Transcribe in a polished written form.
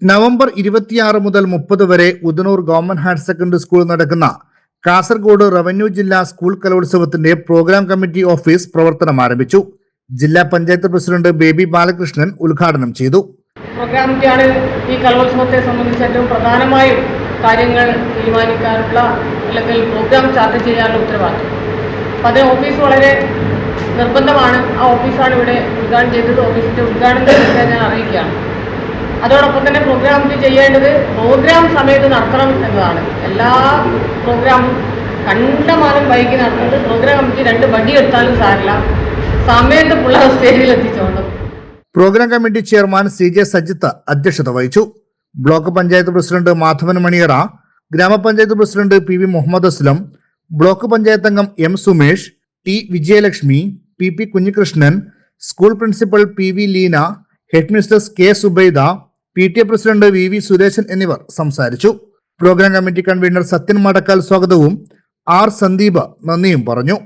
November 26 മുതൽ 30 വരെ Udinur government higher secondary സ്കൂളിൽ നടക്കുന്ന കാസർഗോഡ് റവന്യൂ ജില്ലാ സ്കൂൾ കലോത്സവത്തിന്റെ പ്രോഗ്രാം കമ്മിറ്റി ഓഫീസ് പ്രവർത്തനം ആരംഭിച്ചു. ജില്ലാ പഞ്ചായത്ത് പ്രസിഡന്റ് ബേബി ബാലകൃഷ്ണൻ ഉദ്ഘാടനം ചെയ്തു. പ്രോഗ്രാം കമ്മിറ്റിയാണ് ഈ കലോത്സവത്തെ സംബന്ധിച്ച് ഏറ്റവും പ്രധാനമായും കാര്യങ്ങൾ തീരുമാനിക്കാനുള്ള അല്ലെങ്കിൽ പ്രോഗ്രാം ചർച്ച ചെയ്യാനുള്ള ഉത്തരവാദിത്വം. അപ്പോൾ അത് ഓഫീസ് വളരെ നിർബന്ധമാണ്. ആ ഓഫീസാണ് ഇവിടെ ഉദ്ഘാടനം ചെയ്തത്. ഓഫീസിന്റെ ഉദ്ഘാടനം ഞാൻ അറിയിക്കുകയാണ്. അതോടൊപ്പം തന്നെ പ്രോഗ്രാം കമ്മിറ്റി ചെയ്യേണ്ടത് പ്രോഗ്രാം സമയത്ത് നടത്തണം എന്നതാണ്. എല്ലാ പ്രോഗ്രാമും കണ്ടമാനം വൈകി നടത്തുന്നത് പ്രോഗ്രാം കമ്മിറ്റി 2 വടി എടുത്താലും സാരില്ല, സമയത്ത് പിള്ളേർ സ്റ്റേജിൽ എത്തിച്ചോണ്ടും. Program committee chairman CJ Sajith അധ്യക്ഷത വഹിച്ചു. ബ്ലോക്ക് പഞ്ചായത്ത് പ്രസിഡന്റ് മാധവൻ മണിയറ, ഗ്രാമപഞ്ചായത്ത് president PV Muhammad Aslam, block panchayat അംഗം M Sumesh, T Vijayalakshmi, PP Kunhikrishnan, school principal PV Leena, headmistress K Subaida, PTA president VV Suresan എന്നിവർ സംസാരിച്ചു. Program committee convener Sathyan Madakkal സ്വാഗതവും R സന്ദീപ് നന്ദിയും പറഞ്ഞു.